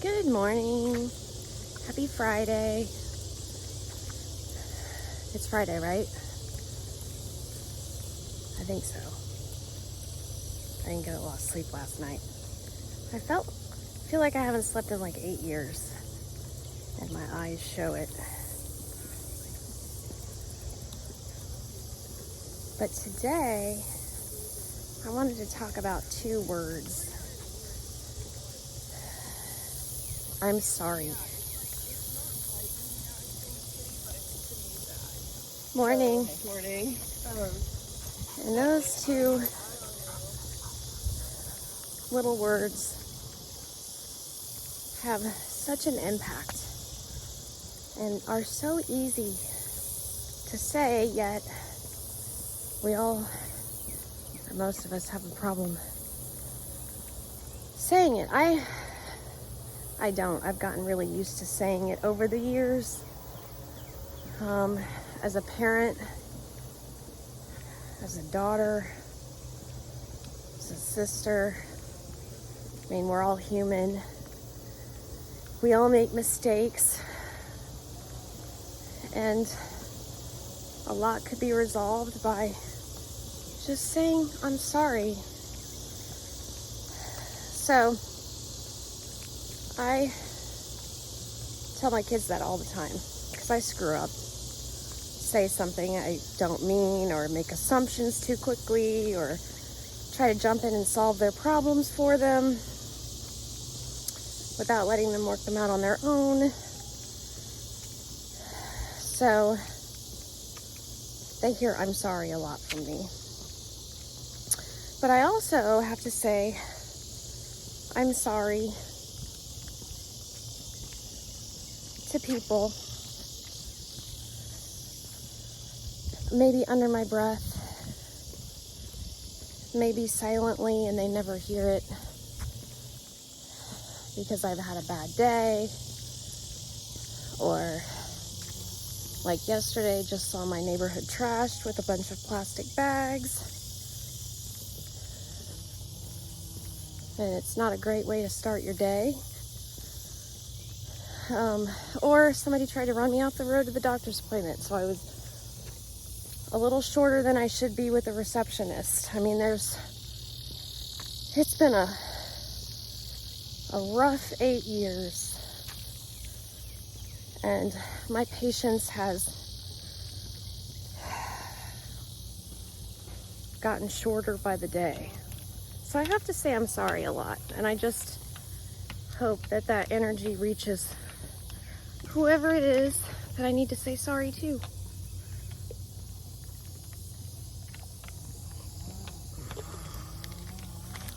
Good morning. Happy Friday. It's Friday, right? I think so. I didn't get a lot of sleep last night. I feel like I haven't slept in like 8 years, and my eyes show it. But today, I wanted to talk about 2 words. I'm sorry. Morning. Morning. And those 2 little words have such an impact and are so easy to say, yet we all, or most of us, have a problem saying it. I don't. I've gotten really used to saying it over the years. As a parent, as a daughter, as a sister, I mean, we're all human. We all make mistakes. And a lot could be resolved by just saying, I'm sorry. So, I tell my kids that all the time, because I screw up. Say something I don't mean, or make assumptions too quickly, or try to jump in and solve their problems for them without letting them work them out on their own. So they hear I'm sorry a lot from me. But I also have to say I'm sorry to people, maybe under my breath, maybe silently, and they never hear it because I've had a bad day, or like yesterday, just saw my neighborhood trashed with a bunch of plastic bags, and it's not a great way to start your day. Or somebody tried to run me off the road to the doctor's appointment, so I was a little shorter than I should be with a receptionist. I mean, it's been a rough 8 years, and my patience has gotten shorter by the day. So I have to say I'm sorry a lot, and I just hope that that energy reaches whoever it is that I need to say sorry to.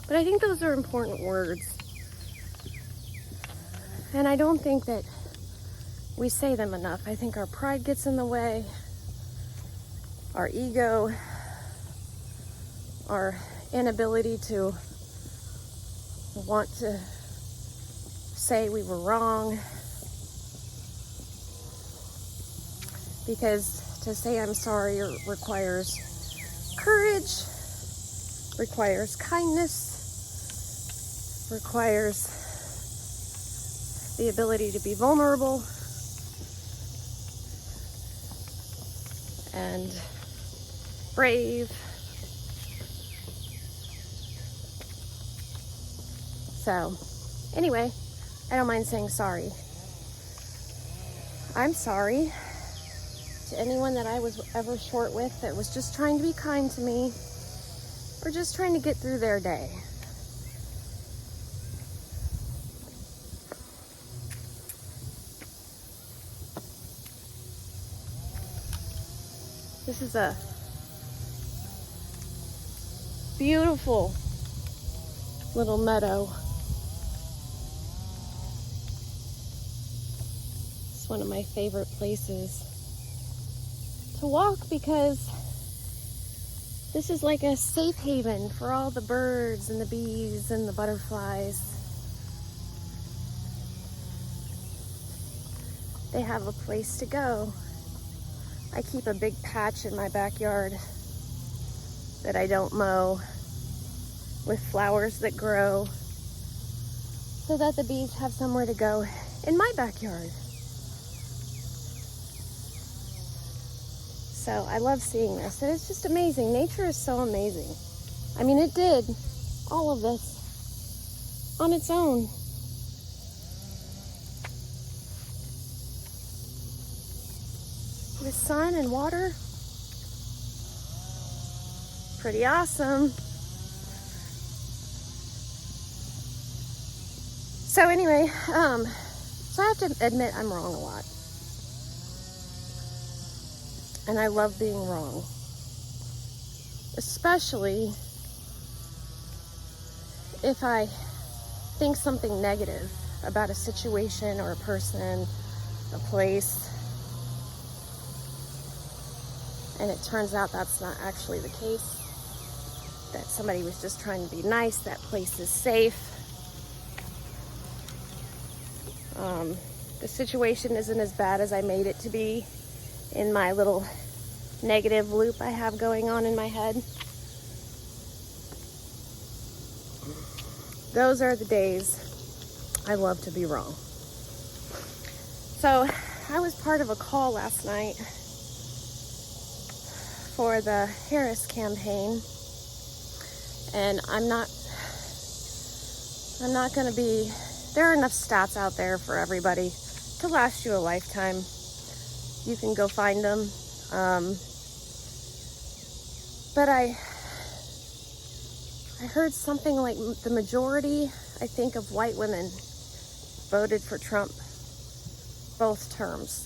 But I think those are important words. And I don't think that we say them enough. I think our pride gets in the way, our ego, our inability to want to say we were wrong. Because to say I'm sorry requires courage, requires kindness, requires the ability to be vulnerable and brave. So, anyway, I don't mind saying sorry. I'm sorry to anyone that I was ever short with that was just trying to be kind to me or just trying to get through their day. This is a beautiful little meadow. It's one of my favorite places to walk because this is like a safe haven for all the birds and the bees and the butterflies. They have a place to go. I keep a big patch in my backyard that I don't mow with flowers that grow so that the bees have somewhere to go in my backyard. So I love seeing this, and it's just amazing. Nature is so amazing. I mean, it did all of this on its own. With sun and water, pretty awesome. So anyway, so I have to admit I'm wrong a lot. And I love being wrong. Especially if I think something negative about a situation or a person, a place, and it turns out that's not actually the case, that somebody was just trying to be nice, that place is safe. The situation isn't as bad as I made it to be in my little negative loop I have going on in my head. Those are the days I love to be wrong. So I was part of a call last night for the Harris campaign, and I'm not going to be, there are enough stats out there for everybody to last you a lifetime. You can go find them. But I heard something like the majority, I think, of white women voted for Trump both terms.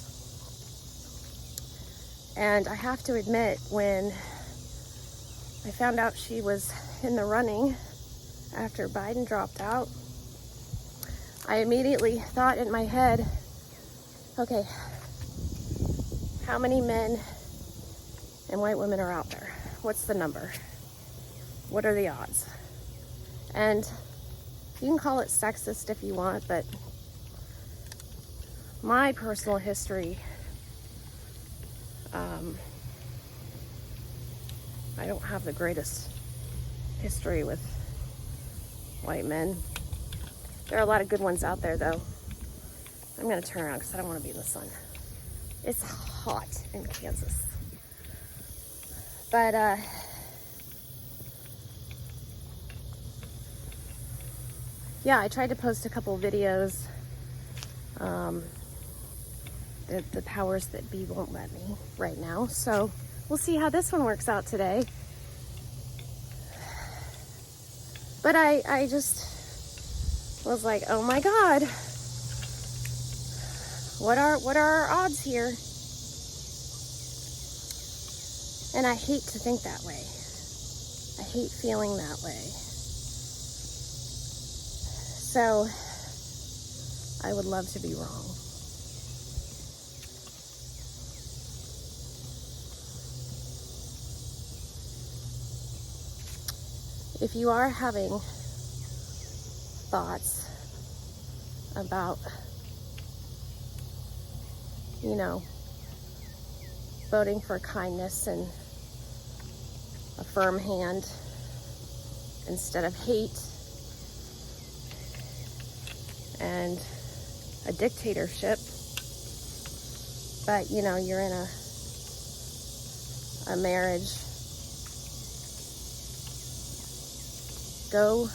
And I have to admit, when I found out she was in the running after Biden dropped out, I immediately thought in my head, okay, how many men and white women are out there? What's the number? What are the odds? And you can call it sexist if you want, but my personal history, I don't have the greatest history with white men. There are a lot of good ones out there, though. I'm going to turn around because I don't want to be in the sun. It's hot in Kansas. But, yeah, I tried to post a couple videos. The powers that be won't let me right now. So we'll see how this one works out today. But I just was like, oh my God. What are our odds here? And I hate to think that way. I hate feeling that way. So I would love to be wrong. If you are having thoughts about, you know, voting for kindness and a firm hand instead of hate and a dictatorship, but you know, you're in a marriage, go.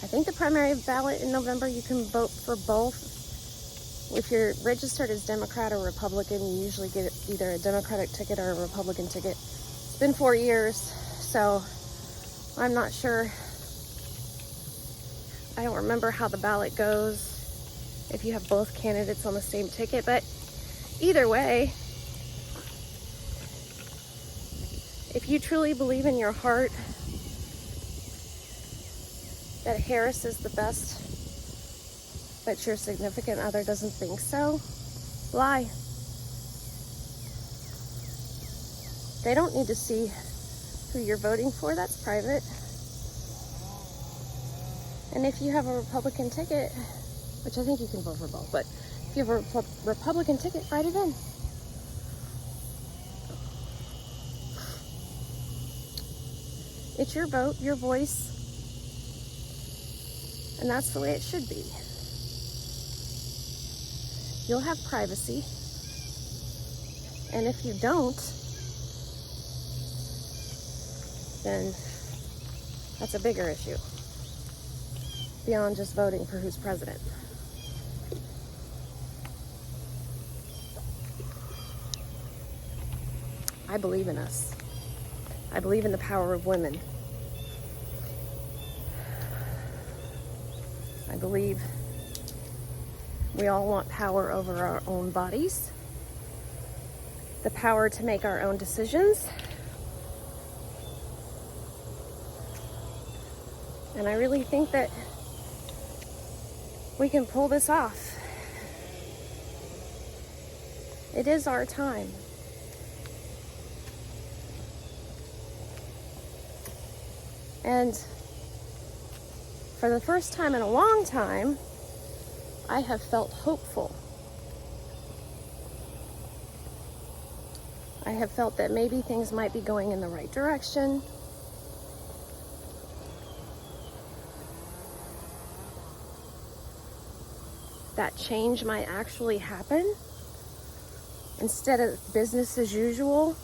I think the primary ballot in November, you can vote for both. If you're registered as Democrat or Republican, you usually get either a Democratic ticket or a Republican ticket. It's been 4 years, so I'm not sure. I don't remember how the ballot goes if you have both candidates on the same ticket, but either way, if you truly believe in your heart that Harris is the best, but your significant other doesn't think so, lie. They don't need to see who you're voting for. That's private. And if you have a Republican ticket, which I think you can vote for both, but if you have a Republican ticket, write it in. It's your vote, your voice, and that's the way it should be. You'll have privacy, and if you don't, then that's a bigger issue beyond just voting for who's president. I believe in us. I believe in the power of women. I believe we all want power over our own bodies, the power to make our own decisions. And I really think that we can pull this off. It is our time. And for the first time in a long time, I have felt hopeful. I have felt that maybe things might be going in the right direction. That change might actually happen instead of business as usual.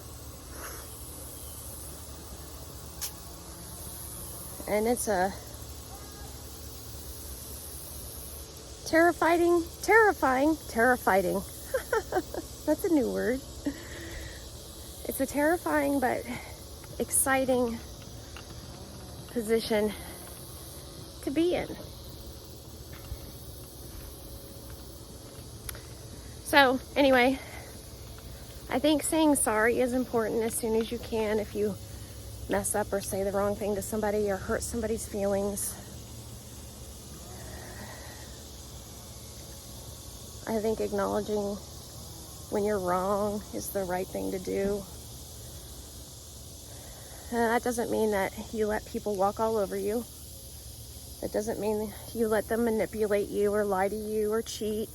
And it's a terrifying. That's a new word. It's a terrifying but exciting position to be in. So anyway, I think saying sorry is important as soon as you can if you mess up or say the wrong thing to somebody or hurt somebody's feelings. I think acknowledging when you're wrong is the right thing to do. That doesn't mean that you let people walk all over you. That doesn't mean you let them manipulate you or lie to you or cheat.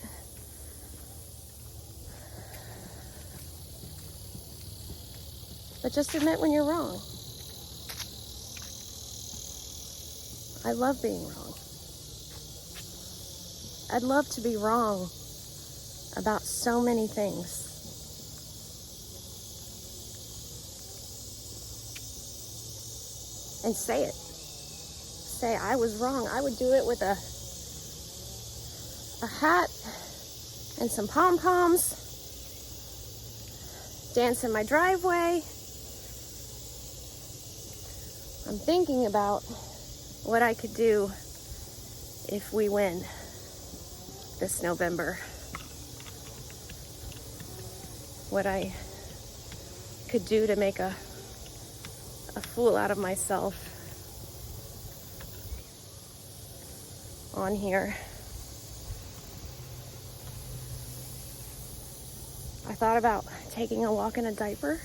But just admit when you're wrong. I love being wrong. I'd love to be wrong about so many things. And say it. Say I was wrong. I would do it with a hat and some pom-poms, dance in my driveway. I'm thinking about what I could do if we win this November. What I could do to make a fool out of myself on here. I thought about taking a walk in a diaper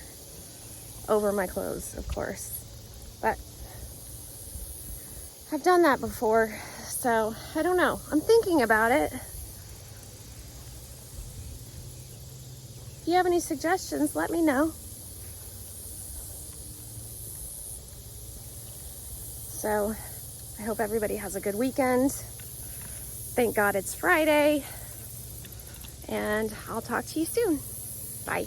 over my clothes, of course, but I've done that before, so I don't know. I'm thinking about it. If you have any suggestions, let me know. So I hope everybody has a good weekend. Thank God it's Friday. And I'll talk to you soon. Bye.